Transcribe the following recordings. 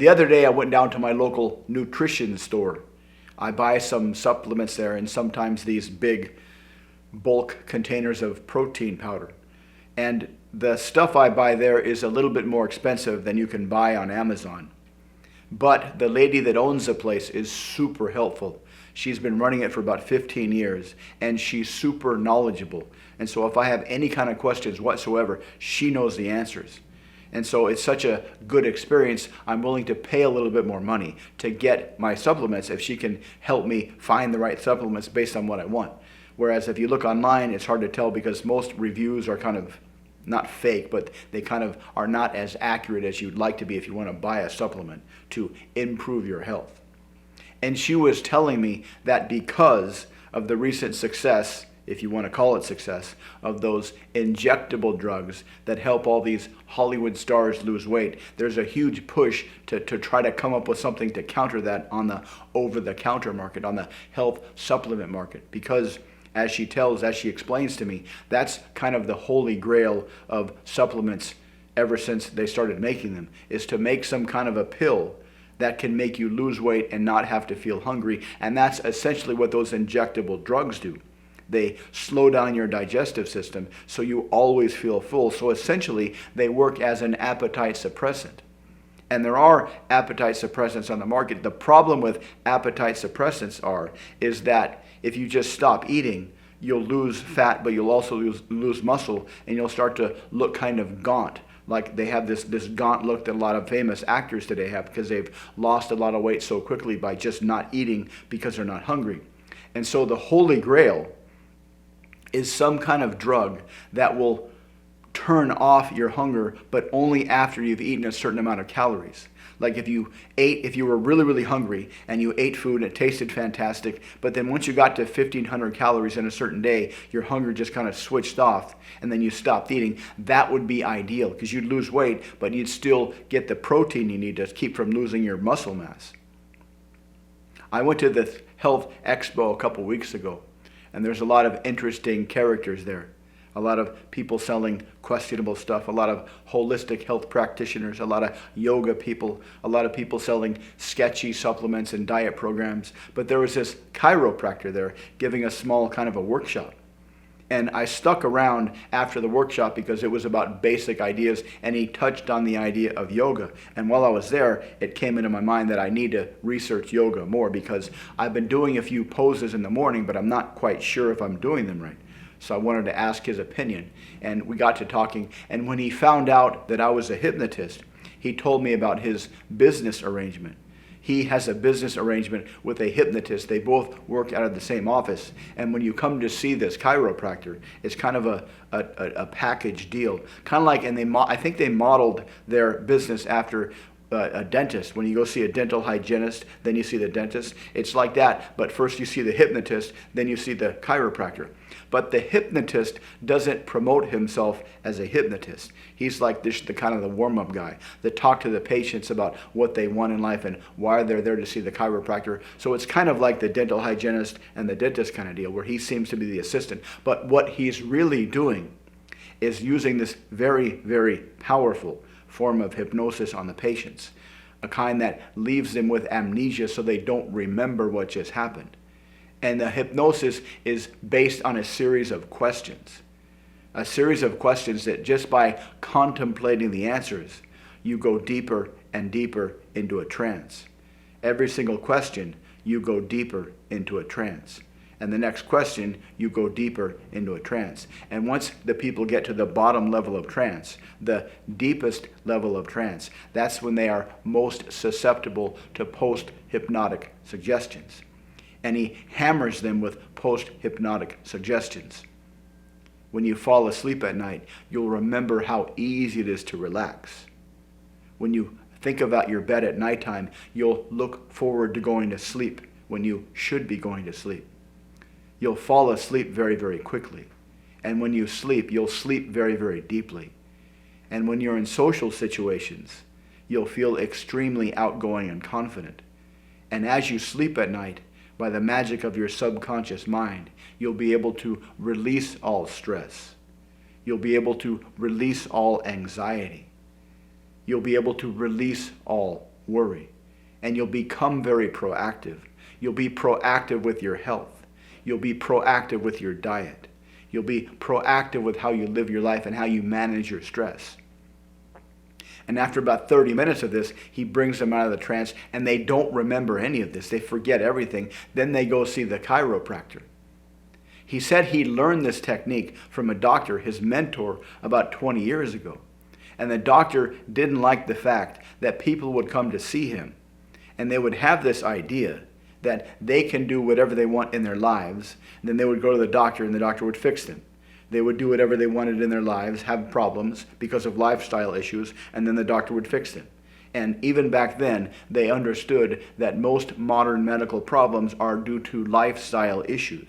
The other day I went down to my local nutrition store. I buy some supplements there and sometimes these big bulk containers of protein powder. And the stuff I buy there is a little bit more expensive than you can buy on Amazon. But the lady that owns the place is super helpful. She's been running it for about 15 years and she's super knowledgeable. And so if I have any kind of questions whatsoever, she knows the answers. And so it's such a good experience, I'm willing to pay a little bit more money to get my supplements if she can help me find the right supplements based on what I want. Whereas if you look online, it's hard to tell because most reviews are kind of not fake, but they kind of are not as accurate as you'd like to be if you want to buy a supplement to improve your health. And she was telling me that because of the recent success, if you want to call it success, of those injectable drugs that help all these Hollywood stars lose weight, there's a huge push to try to come up with something to counter that on the over-the-counter market, on the health supplement market. Because as she explains to me, that's kind of the holy grail of supplements ever since they started making them, is to make some kind of a pill that can make you lose weight and not have to feel hungry. And that's essentially what those injectable drugs do. They slow down your digestive system so you always feel full. So essentially, they work as an appetite suppressant. And there are appetite suppressants on the market. The problem with appetite suppressants is that if you just stop eating, you'll lose fat, but you'll also lose muscle, and you'll start to look kind of gaunt. Like they have this gaunt look that a lot of famous actors today have because they've lost a lot of weight so quickly by just not eating because they're not hungry. And so the holy grail is some kind of drug that will turn off your hunger, but only after you've eaten a certain amount of calories. Like if you were really, really hungry and you ate food and it tasted fantastic, but then once you got to 1,500 calories in a certain day, your hunger just kind of switched off and then you stopped eating, that would be ideal because you'd lose weight, but you'd still get the protein you need to keep from losing your muscle mass. I went to the Health Expo a couple weeks ago, and there's a lot of interesting characters there. A lot of people selling questionable stuff, a lot of holistic health practitioners, a lot of yoga people, a lot of people selling sketchy supplements and diet programs. But there was this chiropractor there giving a small kind of a workshop. And I stuck around after the workshop because it was about basic ideas, and he touched on the idea of yoga. And while I was there, it came into my mind that I need to research yoga more because I've been doing a few poses in the morning, but I'm not quite sure if I'm doing them right. So I wanted to ask his opinion, and we got to talking. And when he found out that I was a hypnotist, he told me about his business arrangement. He has a business arrangement with a hypnotist. They both work out of the same office. And when you come to see this chiropractor, it's kind of a package deal. Kind of like, and I think they modeled their business after a dentist. When you go see a dental hygienist, then you see the dentist. It's like that, but first you see the hypnotist, then you see the chiropractor. But the hypnotist doesn't promote himself as a hypnotist. He's like the kind of the warm-up guy that talk to the patients about what they want in life and why they're there to see the chiropractor. So it's kind of like the dental hygienist and the dentist kind of deal where he seems to be the assistant. But what he's really doing is using this very, very powerful form of hypnosis on the patients, a kind that leaves them with amnesia so they don't remember what just happened. And the hypnosis is based on a series of questions that just by contemplating the answers, you go deeper and deeper into a trance. Every single question, you go deeper into a trance. And the next question, you go deeper into a trance. And once the people get to the bottom level of trance, the deepest level of trance, that's when they are most susceptible to post-hypnotic suggestions. And he hammers them with post-hypnotic suggestions. When you fall asleep at night, you'll remember how easy it is to relax. When you think about your bed at nighttime, you'll look forward to going to sleep when you should be going to sleep. You'll fall asleep very, very quickly. And when you sleep, you'll sleep very, very deeply. And when you're in social situations, you'll feel extremely outgoing and confident. And as you sleep at night, by the magic of your subconscious mind, you'll be able to release all stress. You'll be able to release all anxiety. You'll be able to release all worry. And you'll become very proactive. You'll be proactive with your health. You'll be proactive with your diet. You'll be proactive with how you live your life and how you manage your stress. And after about 30 minutes of this, he brings them out of the trance, and they don't remember any of this. They forget everything. Then they go see the chiropractor. He said he learned this technique from a doctor, his mentor, about 20 years ago. And the doctor didn't like the fact that people would come to see him, and they would have this idea that they can do whatever they want in their lives. And then they would go to the doctor, and the doctor would fix them. They would do whatever they wanted in their lives, have problems because of lifestyle issues, and then the doctor would fix them. And even back then, they understood that most modern medical problems are due to lifestyle issues.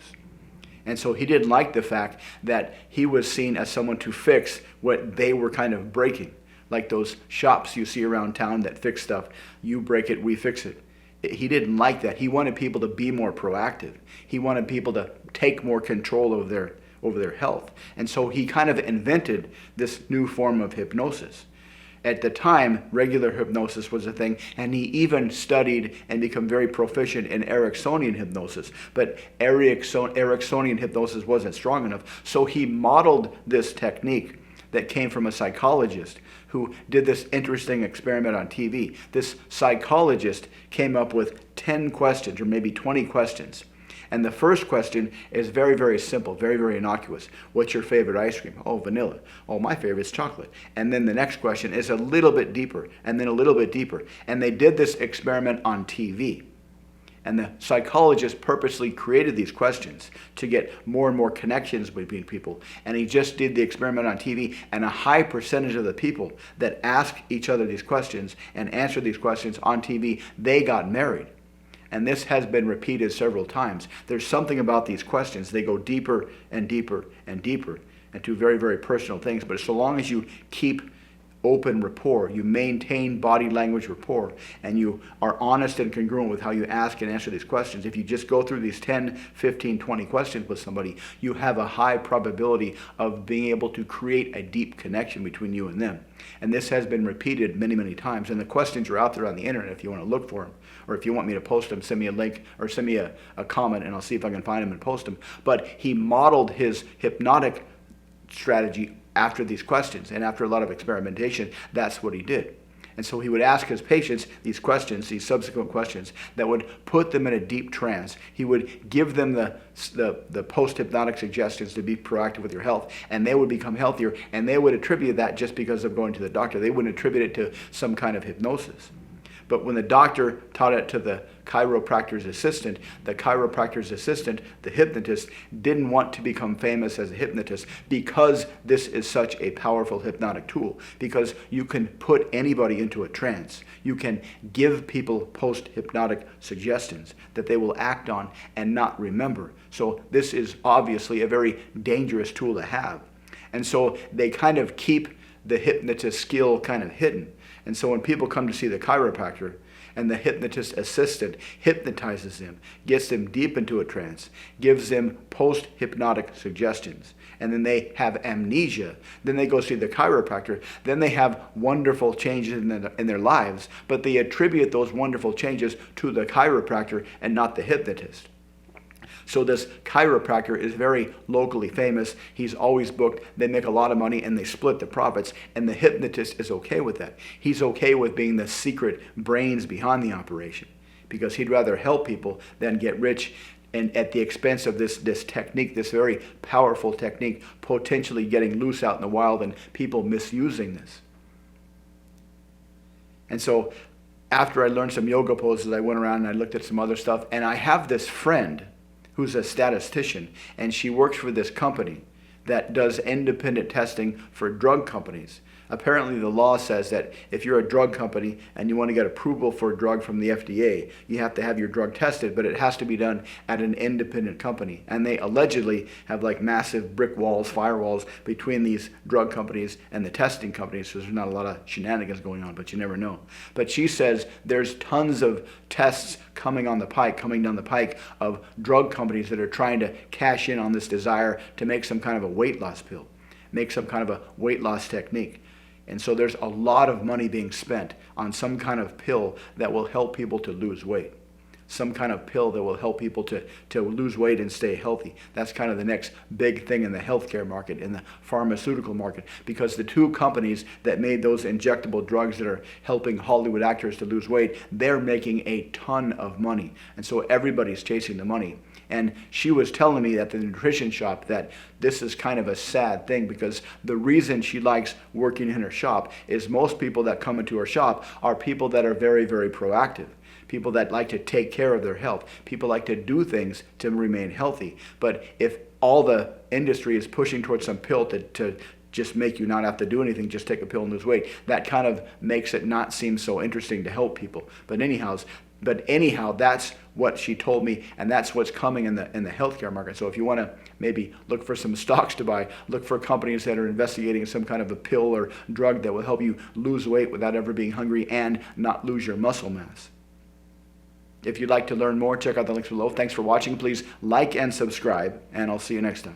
And so he didn't like the fact that he was seen as someone to fix what they were kind of breaking. Like those shops you see around town that fix stuff. You break it, we fix it. He didn't like that. He wanted people to be more proactive. He wanted people to take more control over their health. And so he kind of invented this new form of hypnosis. At the time, regular hypnosis was a thing, and he even studied and became very proficient in Ericksonian hypnosis. But Ericksonian hypnosis wasn't strong enough, so he modeled this technique that came from a psychologist who did this interesting experiment on TV. This psychologist came up with 10 questions, or maybe 20 questions. And the first question is very, very simple, very, very innocuous. What's your favorite ice cream? Oh, vanilla. Oh, my favorite is chocolate. And then the next question is a little bit deeper, and then a little bit deeper. And they did this experiment on TV. And the psychologist purposely created these questions to get more and more connections between people. And he just did the experiment on TV, and a high percentage of the people that asked each other these questions and answered these questions on TV, they got married. And this has been repeated several times. There's something about these questions. They go deeper and deeper and deeper into very, very personal things. But so long as you keep open rapport, you maintain body language rapport, and you are honest and congruent with how you ask and answer these questions, if you just go through these 10, 15, 20 questions with somebody, you have a high probability of being able to create a deep connection between you and them. And this has been repeated many, many times. And the questions are out there on the internet if you want to look for them. Or if you want me to post them, send me a link or send me a comment, and I'll see if I can find them and post them. But he modeled his hypnotic strategy after these questions, and after a lot of experimentation, that's what he did. And so he would ask his patients these questions, these subsequent questions, that would put them in a deep trance. He would give them the post-hypnotic suggestions to be proactive with your health, and they would become healthier, and they would attribute that just because of going to the doctor. They wouldn't attribute it to some kind of hypnosis. But when the doctor taught it to the chiropractor's assistant, the hypnotist, didn't want to become famous as a hypnotist because this is such a powerful hypnotic tool. Because you can put anybody into a trance. You can give people post-hypnotic suggestions that they will act on and not remember. So this is obviously a very dangerous tool to have. And so they kind of keep the hypnotist skill kind of hidden. And so when people come to see the chiropractor and the hypnotist assistant hypnotizes them, gets them deep into a trance, gives them post-hypnotic suggestions, and then they have amnesia, then they go see the chiropractor, then they have wonderful changes in their lives, but they attribute those wonderful changes to the chiropractor and not the hypnotist. So this chiropractor is very locally famous. He's always booked. They make a lot of money, and they split the profits. And the hypnotist is okay with that. He's okay with being the secret brains behind the operation, because he'd rather help people than get rich and at the expense of this technique, this very powerful technique, potentially getting loose out in the wild and people misusing this. And so after I learned some yoga poses, I went around and I looked at some other stuff. And I have this friend who's a statistician, and she works for this company that does independent testing for drug companies. Apparently the law says that if you're a drug company and you want to get approval for a drug from the FDA, you have to have your drug tested, but it has to be done at an independent company. And they allegedly have like massive brick walls, firewalls between these drug companies and the testing companies, so there's not a lot of shenanigans going on, but you never know. But she says there's tons of tests coming down the pike of drug companies that are trying to cash in on this desire to make some kind of a weight loss pill, make some kind of a weight loss technique. And so there's a lot of money being spent on some kind of pill that will help people to lose weight. Some kind of pill that will help people to lose weight and stay healthy. That's kind of the next big thing in the healthcare market, in the pharmaceutical market, because the two companies that made those injectable drugs that are helping Hollywood actors to lose weight, they're making a ton of money. And so everybody's chasing the money. And she was telling me at the nutrition shop that this is kind of a sad thing, because the reason she likes working in her shop is most people that come into her shop are people that are very, very proactive. People that like to take care of their health. People like to do things to remain healthy. But if all the industry is pushing towards some pill to just make you not have to do anything, just take a pill and lose weight, that kind of makes it not seem so interesting to help people. But anyhow, that's what she told me, and that's what's coming in the healthcare market. So if you want to maybe look for some stocks to buy, look for companies that are investigating some kind of a pill or drug that will help you lose weight without ever being hungry and not lose your muscle mass. If you'd like to learn more, check out the links below. Thanks for watching. Please like and subscribe, and I'll see you next time.